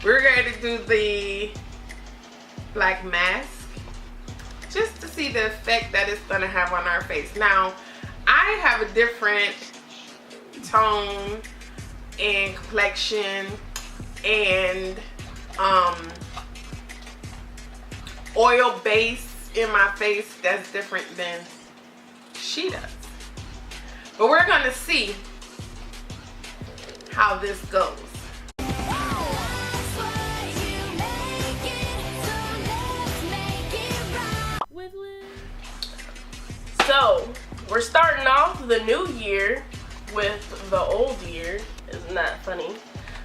we're going to do the black mask just to see the effect that it's going to have on our face. Now, I have a different tone and complexion and oil base in my face that's different than she does. But we're gonna see how this goes. So we're starting off the new year with the old year. Isn't that funny?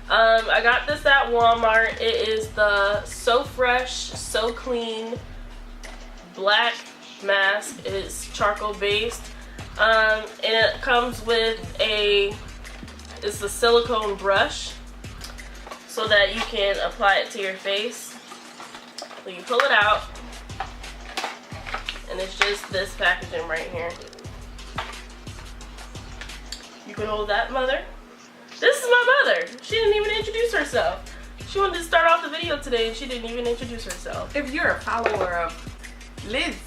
I got this at Walmart. It is the So Fresh, So Clean black mask. It's charcoal based. And it comes with it's a silicone brush so that you can apply it to your face. So you pull it out and it's just this packaging right here. You can hold that, mother. This is my mother. She didn't even introduce herself. She wanted to start off the video today and she didn't even introduce herself. If you're a follower of Lysz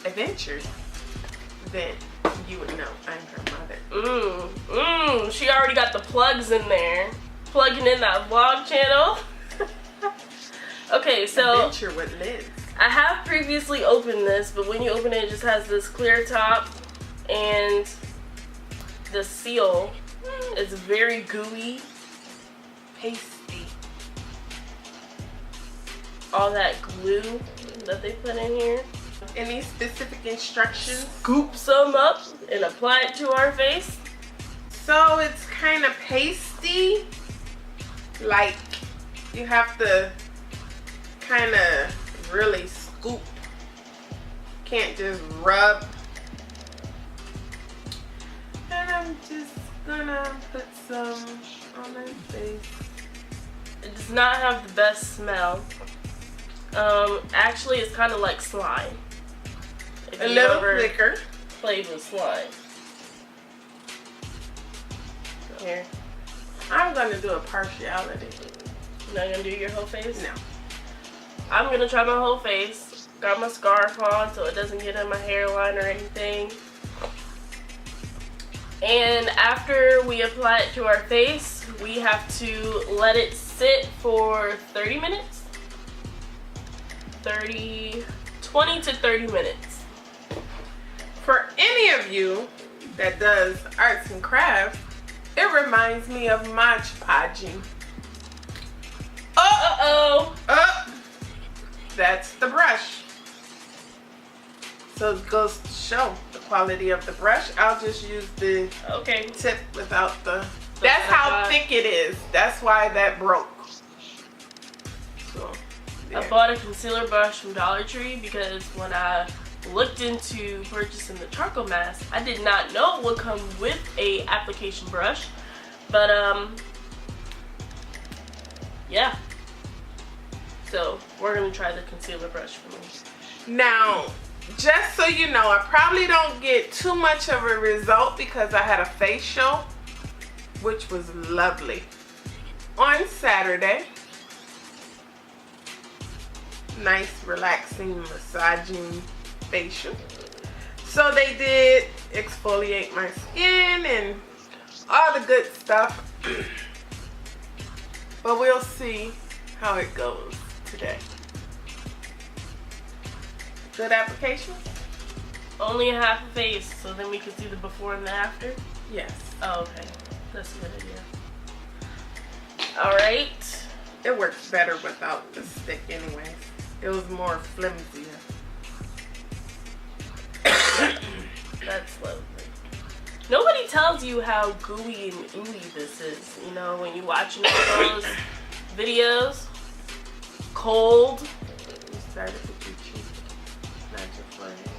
Adventures, then you would know I'm her mother. She already got the plugs in there. Plugging in that vlog channel. Okay, so Adventure with Lysz. I have previously opened this, but when you open it, it just has this clear top and the seal. It's very gooey, Pasty. all that glue that they put in here. Any specific instructions? Scoop some up and apply it to our face. So it's kind of pasty. Like you have to kind of really scoop. Can't just rub. And I'm just gonna put some on my face. It does not have the best smell. Actually, it's kind of like slime. If A you little ever thicker. played with slime. Here. I'm gonna do a partiality. You're not gonna do your whole face? No. I'm gonna try my whole face. Got my scarf on so it doesn't get in my hairline or anything. And after we apply it to our face, we have to let it sit for 30 minutes. 20 to 30 minutes. For any of you that does arts and crafts, it reminds me of Mod Podging. Uh-oh. That's the brush. So it goes to show the quality of the brush. I'll just use the tip without the... That's how thick it is. That's why that broke. So, yeah. I bought a concealer brush from Dollar Tree because when I looked into purchasing the charcoal mask, I did not know it would come with a application brush. But yeah. So we're gonna try the concealer brush for me. Now, just so you know, I probably don't get too much of a result because I had a facial, which was lovely, on Saturday. Nice, relaxing, massaging facial. So they did exfoliate my skin and all the good stuff. But we'll see how it goes today. Good application? Only a half a face, so then we can see the before and the after? Yes. Oh, okay. That's a good idea. Alright. It works better without the stick anyways. It was more flimsier. That's lovely. Nobody tells you how gooey and ooey this is, you know, when you watching those videos. Cold. You started with your cheek, not your forehead.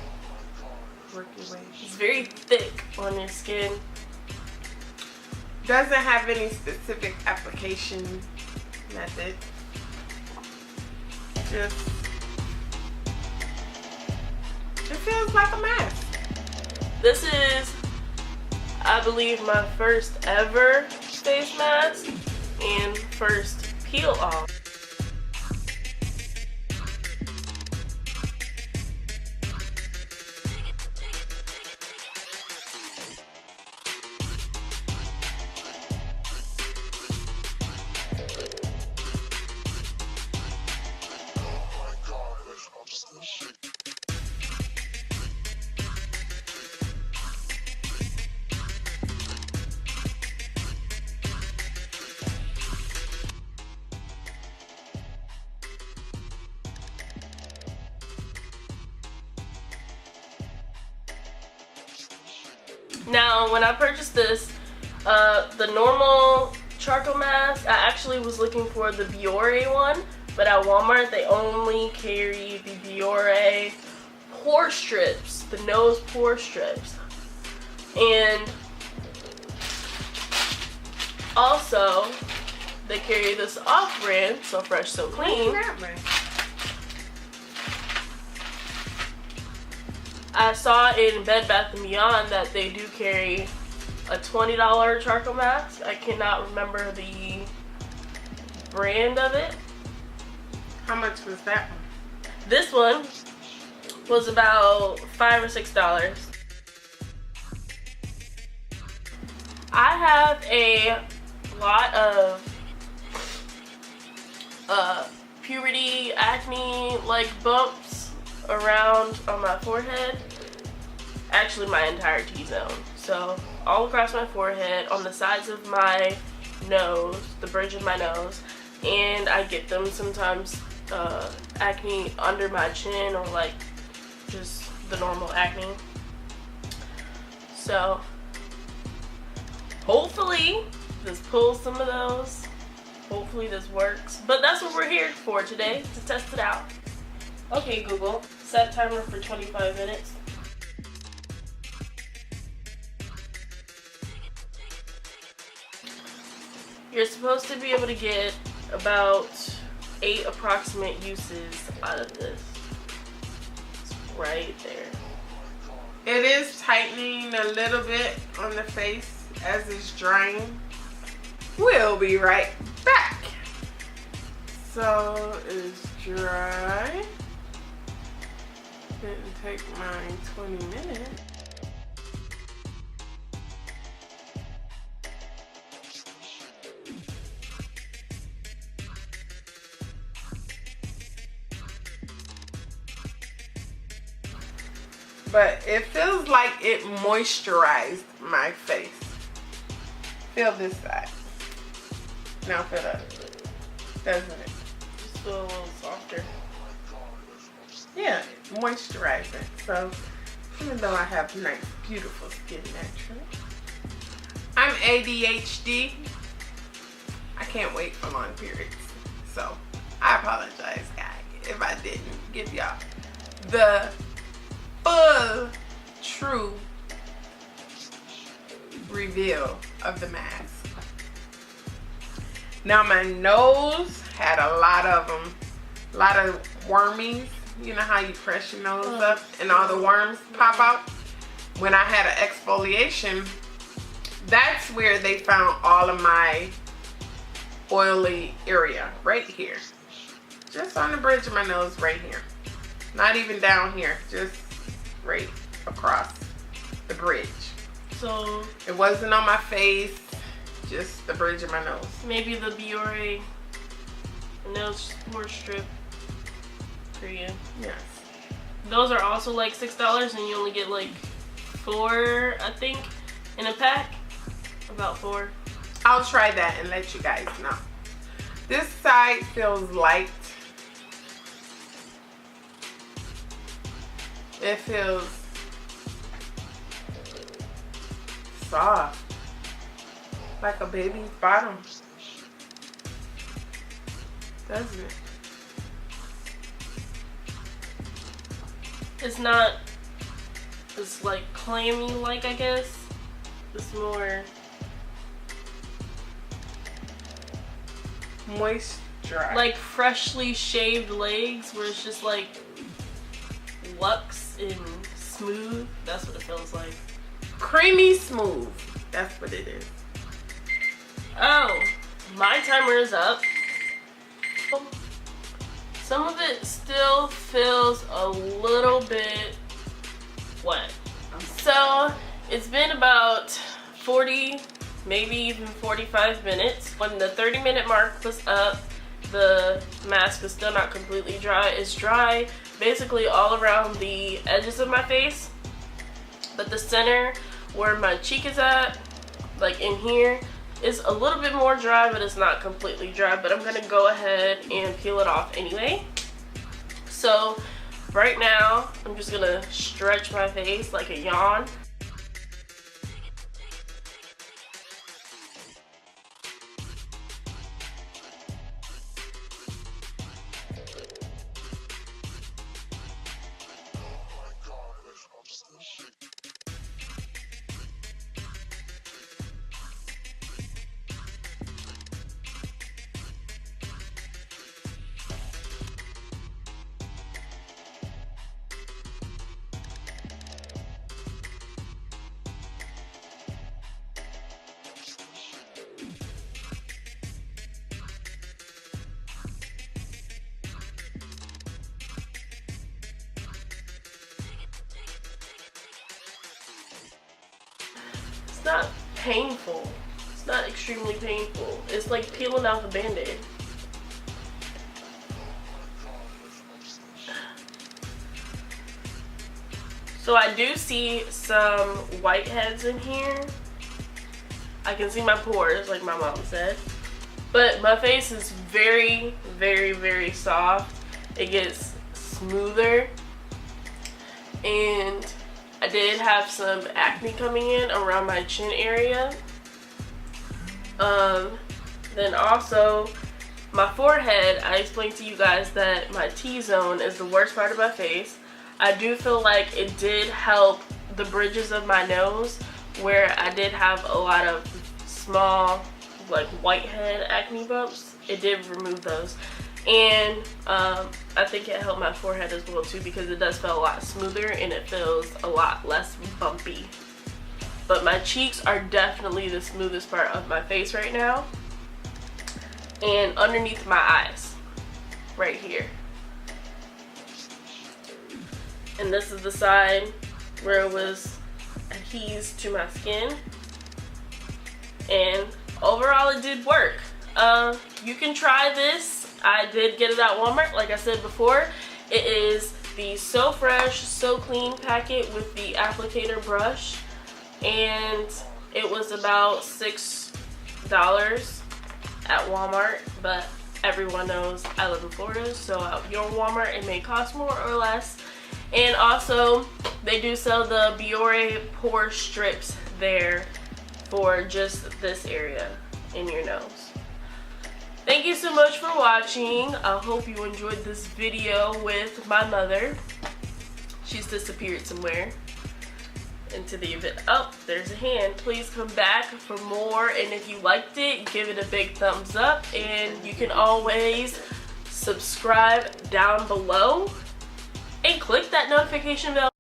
Work your way. It's very thick on your skin. Doesn't have any specific application method. Just, it feels like a mask. This is, I believe, my first ever face mask and first peel off. Now, when I purchased this, the normal charcoal mask, I actually was looking for the Biore one, but at Walmart they only carry the Biore pore strips, the nose pore strips. And also, they carry this off-brand, So Fresh, So Clean. I saw in Bed Bath & Beyond that they do carry a $20 charcoal mask. I cannot remember the brand of it. How much was that one? This one was about $5 or $6. I have a lot of puberty acne like bumps around on my forehead, actually my entire T-zone, so all across my forehead, on the sides of my nose, the bridge of my nose, and I get them sometimes acne under my chin, or like just the normal acne. So hopefully this pulls some of those, hopefully this works, but that's what we're here for today, to test it out. Okay, Google, set timer for 25 minutes. You're supposed to be able to get about 8 approximate uses out of this. It's right there. It is tightening a little bit on the face as it's drying. We'll be right back. So it's dry. Didn't take mine 20 minutes. But it feels like it moisturized my face. Feel this side. Now feel that. Doesn't it? Just feel a little softer. Yeah, moisturizing. So even though I have nice, beautiful skin naturally, I'm ADHD. I can't wait for long periods. So I apologize, guys, if I didn't give y'all the full, true reveal of the mask. Now my nose had a lot of them, a lot of wormies. You know how you press your nose up and all the worms pop out? When I had an exfoliation, that's where they found all of my oily area, right here. Just on the bridge of my nose, right here. Not even down here, just right across the bridge. So it wasn't on my face, just the bridge of my nose. Maybe the Biore nose pore strip for you. Yes. Those are also like $6 and you only get like 4, I think, in a pack. About 4. I'll try that and let you guys know. This side feels light. It feels soft, like a baby's bottom, doesn't it? It's not, it's like clammy like, I guess. It's more moisturized. Like freshly shaved legs where it's just like luxe and smooth. That's what it feels like. Creamy smooth. That's what it is. Oh, my timer is up. it still feels a little bit wet. So it's been about 40, maybe even 45 minutes. When the 30-minute mark was up, the mask is still not completely dry. It's dry basically all around the edges of my face, but the center where my cheek is at, like in here, is a little bit more dry, but it's not completely dry. But I'm gonna go ahead and peel it off anyway. So right now I'm just gonna stretch my face like a yawn. It's not painful. It's not extremely painful. It's like peeling off a band-aid. So I do see some whiteheads in here. I can see my pores, like my mom said. But my face is very, very, very soft. It gets smoother. And I did have some acne coming in around my chin area. Then also my forehead, I explained to you guys that my T-zone is the worst part of my face. I do feel like it did help the bridges of my nose, where I did have a lot of small, like whitehead acne bumps. It did remove those. And I think it helped my forehead as well too, because it does feel a lot smoother and it feels a lot less bumpy. But my cheeks are definitely the smoothest part of my face right now. And underneath my eyes, right here. And this is the side where it was adhesed to my skin. And overall it did work. You can try this. I did get it at Walmart, like I said before. It is the So Fresh, So Clean packet with the applicator brush. And it was about $6 at Walmart, but everyone knows I live in Florida, so at your Walmart it may cost more or less. And also, they do sell the Biore pore strips there for just this area in your nose. Thank you so much for watching. I hope you enjoyed this video with my mother. She's disappeared somewhere into the event. Oh, there's a hand. Please come back for more, and if you liked it, give it a big thumbs up, and you can always subscribe down below and click that notification bell.